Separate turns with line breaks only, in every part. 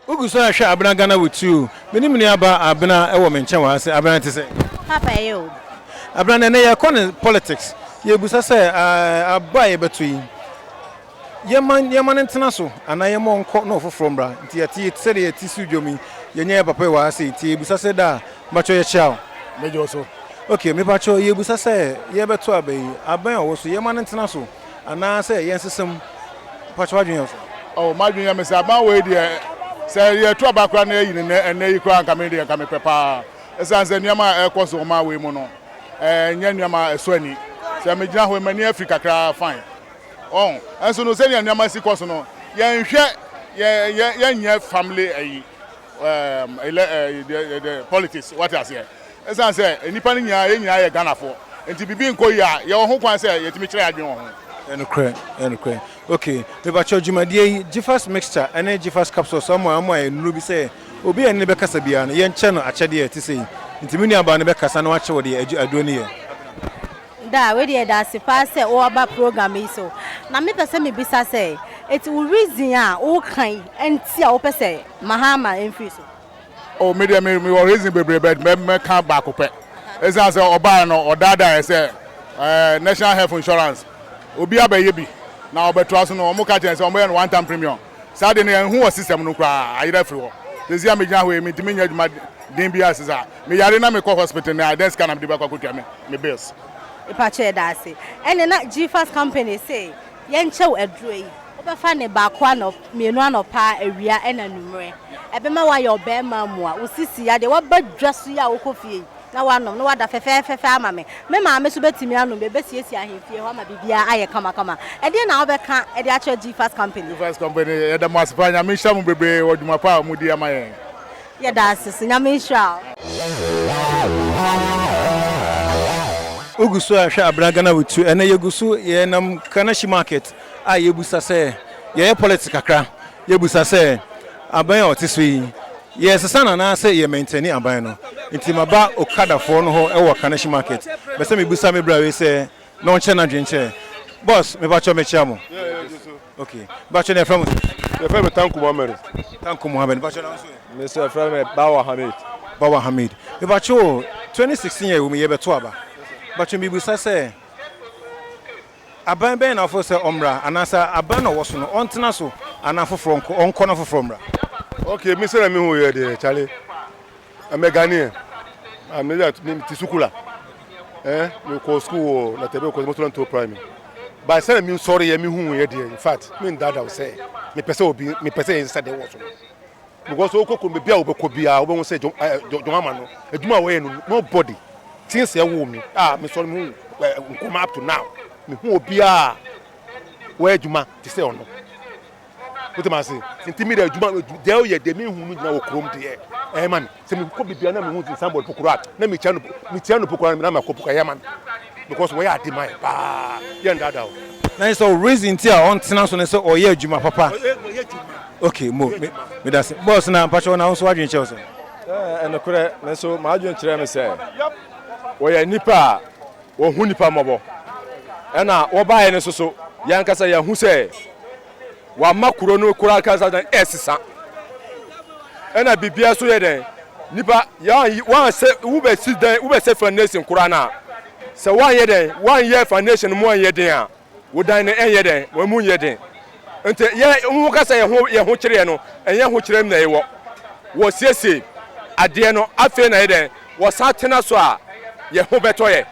Uguso ahwe Abena Ghana Wthi. Menim ni aba Abena e wo menchen wa ase Abena te say.
Papa yo.
Abena ne ye kon politics. Ye busa say aba ye betu yi. Yeman ntena so ana ye mo nko no foforo mbra. Nti ye ti say ye ti studio mi. Ye nye papa wa ase ti busa say da macho ye chao.
Mejo so.
Okay, me pacho ye busa say ye betu abai. Aban wo so yeman ntena so ana say ye nsesem pacho adwen yo so.
Oh, madwen ya me say aban we dey say ye to abakra na yi ne na yi kra nka me dey nka me pepa. Esan say niam e koso ma we mu no. Nya niam eso ani. Say me gina ho mani Africa kra fine. Oh, enso no say niam si koso no. Ye nhwe ye nya family ayi the politics what I say. Esan say nipa ni nya ye Ghana for. Enti bibi nko yi a ye ho kwan say ye timi kire adwen ho.
Enukre. Okay, me ba chojumadie Jifas mixture and Jifas capsule somewhere no be say obi ene be kasa bia no ye nche no achede ti sei ntimini aba ne be kasa no ache wo de adoni ye
Da we dey da sifa say o aba program yi so na me pese me bisa say it will reason a o kan enti a o pese mahama enfi so
oh me reason bebre me kan ba ko pe esan say oba no odada say national health insurance obi abaye bi na obeto aso no omo ka chen say omo ye no one time premium sa de ne hu system no kra ayira free wo dezi am gya ho me timi nya djuma den bia sisa me yare na me call hospital na desk na me de ba kwa kotua me bills
ipa che da ase ene na Gfast company say ye nchew aduro yi obefa ne ba kwa no mienu anopa awia ena numre ebema wa yo be ma mu a osisi ya de wa badwa so ya okofie na wanom na wada fefe ama me ma me so betimi anom be siesi ahemfie ho ma bibia aye kama e de na obeka e de acho Gfast company
e da masipanya me hya mu bebre odwuma pa mu di amaye
ye da asisi nya me hya
Uguso ahwe Abena Ghana Wthi ene yeguso ye nam Kanashi market a yebusa say ye politics kakra yebusa say aban o tiso yi yes sana na say ye maintain aban no nti maba okada fo no ho e wo Kanashi market be say me busa me bra we say no nche na dwenche boss me ba cho me chia mo okay ba cho ne from
the from
Tanku Muhammad ba cho na so
Mr. from Bawa Hamid
me ba cho 2016 year we me ye beto aba ba cho me busa say aban ben na fo say omra anasa aban no wo so no ontena so ana foforo onko na foforo mra.
Okay, me say me hu ye de Charlie. I'm a Ghanaian. I'm not Tisukula. Me go school na tebe ko mo to primary. But say me sorry me hu ye de. In fact, me that I say me pese obi me pese inside the water. Because o ko me bia obeko bia obo say Johama no. Eduma we no nobody. Since ye wo me. Me sorry me come up to now. Me hu obia we eduma ti say ono. What am I saying? Intimidate Juma, there ye de me who know chrome de man. Say me could be piano me want somebody pokurat. Let me channel pokurat na ma kopuka yaman. Because we are demand. Yen dada.
Na so reason tia on tena so say oye Juma papa. Okay, me that's boss na pacho na so adwen che so.
And okure na so ma adwen kire me say. We ya nipa wo hu nipa mobo. E na wo baaye ne so yan kasa ya hu say wa makuro no kura kasa dan esisa ena bibia so ye den nipa ya wan se wo be si dan wo be se foundation kura na se wan ye den wan ye foundation mo ye den a wo dan ne ye den wo mu ye den ente ye wo kasa ye ho kire no enye ho kire na ye wo siesie ade no afi na ye den wo satena so a ye ho beto ye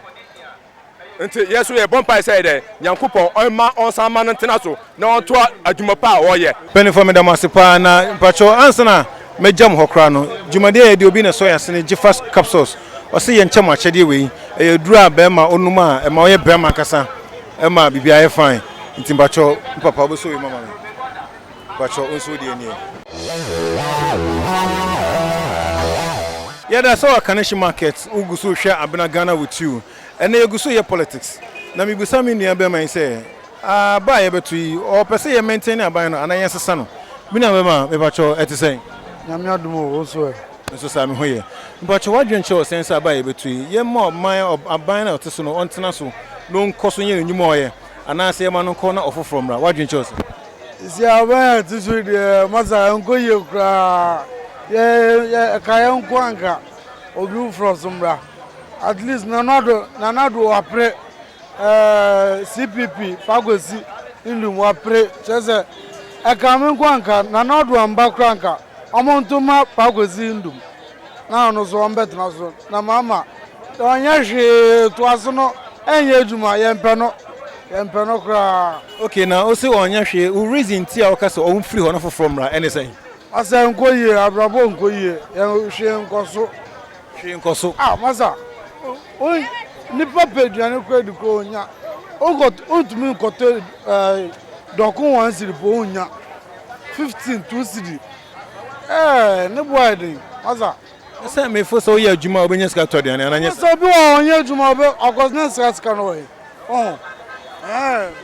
enti yeso ye bompa say de Nyankopon onma onsama no ntena so na onto adwuma pa a oye
penny for me da masepa na pacho ansana me jam hokra no dwumade ye de obi na so yasene Gfast capsules o se ye ncham achede we e dura be ma onuma e ma oye be ma kasa e ma bibia ye fine nti pacho papa obo so we mama me pacho onso de eni yeah that's our Kanashi market ugusu hwe Abena Ghana Wthi ene yeguso ye politics na mi busa mi nua be man say ba ye betu yi o pese ye maintain aban no ana ye sesa no mi na be ma me ba cho eti say
nyame adumo wo so
so Sammy Hoye. But what you show sense about between ye more my Abena or Tisuno on Tanasu, no costing you more, and I say man corner offer from what you chose.
See, I went to the Masa and go you cry. Yeah, Kayan Kwanka or blue from Sombra. At least Nanado apre CPP, Pagosi, in the Wapre, Chesa. A Kamen Kwanka, Nanado and Bakranka. Amontuma Pagosi in Dum. Now no so better na mama. Don't yashi to Asono and Yejuma Yempano cra.
Okay, now also on Yashi, who reason Tia Castle own free on offer from anything.
I say Nkoye, Abrabo Nkoye, Yashi Nkoso.
She Nkoso.
Ah, Masa. Oi, nipa pedra credit ko nya. O got ultimate kote dokun 1 cedi po nya. 15 2 cedi. Ne boy dey. Masa.
Say me for so ye adwuma obenya ska to de na anya.
So bi won ye adwuma be okosna ska no we. Oh.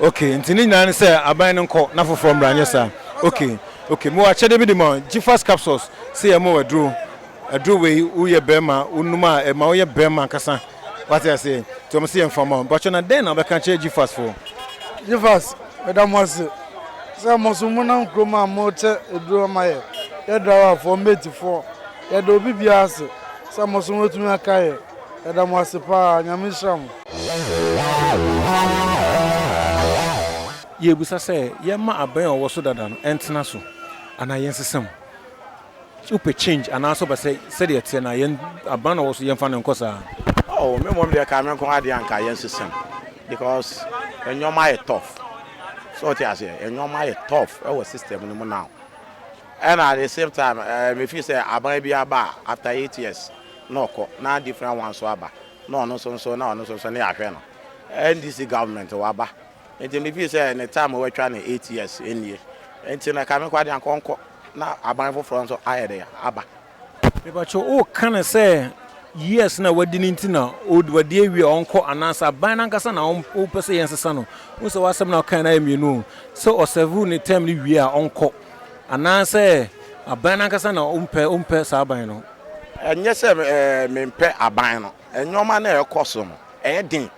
Okay, ntini nyane say aban no nko na for from branya sa. Okay. Okay, mo achede bi de mo G-Fast capsules say e mo wadru. Adru we uye bema unuma e ma uye bema kasa. What I say? To me see inform but na den na be kan che G-Fast for.
G-Fast, madam was say mo so mo na nkroma mo che edru ma ye. Ye draw for mate for. Ye do bibia ase. Say mo so mo tumi aka ye. Madam was pa nyame sham.
Ye busa say ye ma aban o so dada no entena so. Ana yensesem. Upe change and also by say the na yen aban o so yen fa no nkosa.
Oh, me mom dey come kon ade anka yensesem because enyoma is tough. So what you say enyoma is tough our system no now. And at the same time me feel say aban bi aba after 8 years no ko na different ones so aba. No so na no so na ahwe no. NDC government wa aba. Enti me feel say any time we try na 8 years any. Enti na come kwa de ankonko na aban for front so ayede aba.
Me ba cho o kan say yes na wadi ninti na old wadi ewi onko anasa aban na nkasa na o pese yensesa no. Wo se wasem na kan na emienu. So o serve ni term ni wi a onko. Anasa aban na nkasa na umpe sa aban no.
Enye se me mpe aban no. Enyoma na ekoso no. Din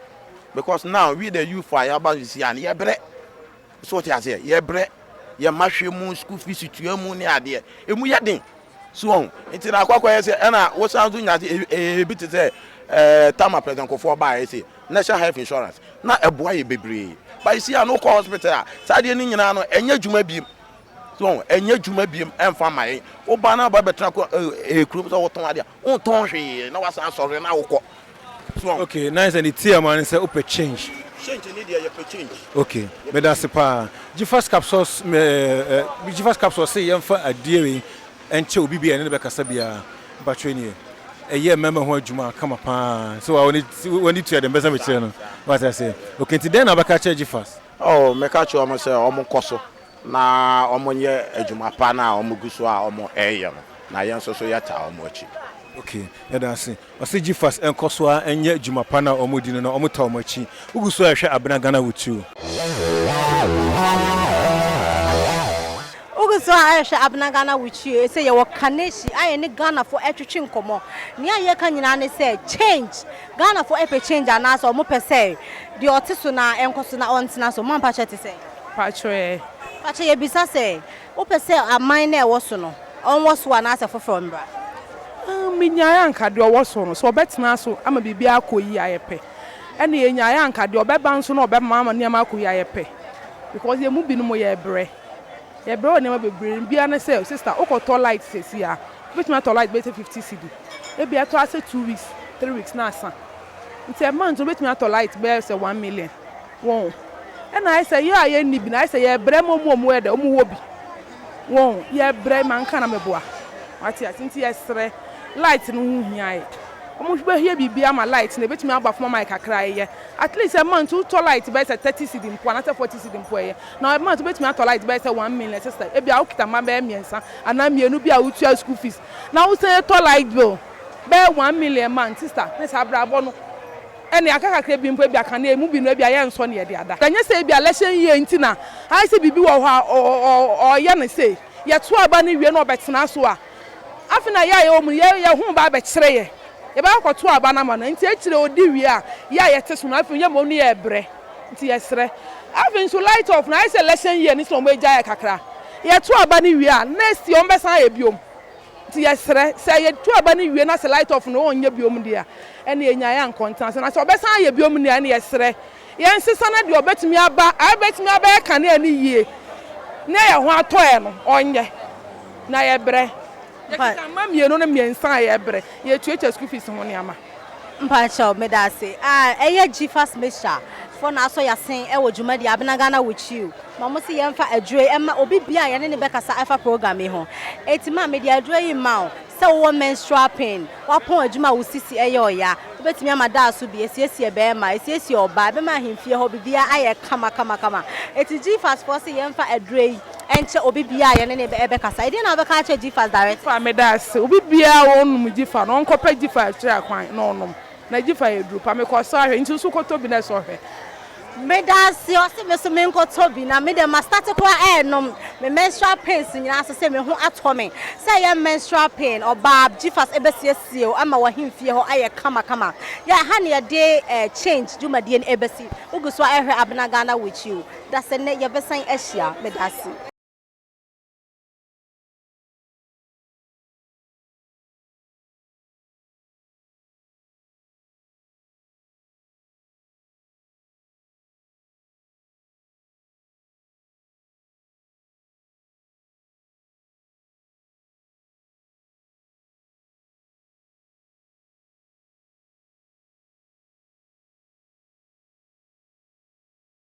because now we the youth for about this year ye bre. So what you say ye bre ye mahwe mu school fees tuya mu ni ade emu ye den so nti na akwakwa ye say na wo san do nya bi te say tama president ko for ba ye say national health insurance na eboa ye bebre ba you see no call hospital sa de ni nyina no enya djuma biem so enya djuma biem emfa mai wo ba na ba betra ko kru so wo ton ade wo ton hwe na wasan sorry na wo ko so
okay nice and the tear man say upe change.
Change need your change.
Okay, me that's pa. G-Fast capsules G-Fast capsules say yemfa adie enche obi bia ne be kasa bia batweni e ye member ho adwuma kama pa so when it to the best me chere no what I say okay today na baka che G-Fast
oh me ka che o mo say o mo koso na o mo nye adwuma pa na o mo guso a o mo eye no na yen so ya ta o mo achi.
Okay, yeah that's it. I say G-Fast enkoso a enye adwuma pa na o mo di no o mo ta o mo achi uguso a hwe Abena Ghana Wthi
So I shall Abena Ghana Wthi say your kaneshi I any Ghana for etwetwe nkomo ne aye ka nyina ne say change Ghana for epe change and so mo pese the otiso na enkoso na ontena so man pa che te say
patwe
ye bisa say wo pese aman na e wo so no on wo so na ase foforo mbra
minyaya anka de wo so no so betena so ama bibia akoyi ayepe ene ye nyaya anka de obeba nso na obema ama ne ma akoyi ayepe because ye mu bi no mo ye bre ye bre ne ma bebre bia na say sister okoto light sesi a which ma to light be 50 cedi e bia to ase 2 weeks 3 weeks na asa nti e man to bet me to light be say 1 million won ena I say ya ye ni bi na I say ye bre mo e de mo wo bi won ye bre man kana meboa wati atinti ye sre light no hu hiae omo hwe hia bibia ma light na betimi aba foma mai kakra ye at least a month to light be say 30 cedi mpo na 40 cedi mpo ye na a month betimi to light be say 1 million sister e bia ukita ma be miensa ana mienu bia utua school fees na wo say to light bill be 1 million man sister na sa bra bo no ene akakakra bi mpo bia kana emu bi no bia ye nso ne ye de ada kanye say bia lesson ye ntina I say bibi wo ha o ye na say ye to aba ne wie na obetena so a afina ya ye omu ye hu ba be kire ye ye ba akoto aba na ma na nti ekire odi wi a ya ye te so na afin ye mo ni ye bre nti ye sere afin so light off na say lesson year ni so mo eja ye kakra ye to aba ni wi a next ye ombe san ye biom nti ye sere say ye to aba ni wi na say light off no onye biom dia ene ye nya ya nkontan na say obe san ye biom ni ene ye sere ye nsesa na de obetumi aba e kan na ni yie na ye ho ato e no onye na ye bre Yeka mamienu na miensa ye bre ye tueche school fees ho ne ama
mpacho medase eye Gfas mesha for na so yasen e wo dwuma di Abena Ghana Wthi mamo se ye mfa adure e ma obi bia ye ne bekasa afa program ho etima media adure yi ma se wo menstrual pain wa pon adwuma wo sisi eye oya obetimi amada aso bi esiesie be ma esiesie oba be ma hemfie ho bibia aye kama eti Gfas for se ye mfa adure yi enche obi bia ye ne bekasa edi na obeka che Gfas direct
fa medase obi bia wonum Gfa no nkopa Gfa tira kwan no onum na Gfa edru pa me ko so ahwe nti so ko to bi na so hwe
medase o se me so me nko to bi na me de ma start ko enom me menstrual pains nyina so se me ho ato me se ye menstrual pain oba Gfas ebesiesie o ama wa hemfie ho aye kama ya ha ne de change juma de ebesi uguso ahwe Abena Ghana Wthi da se ne ye besan ahia medase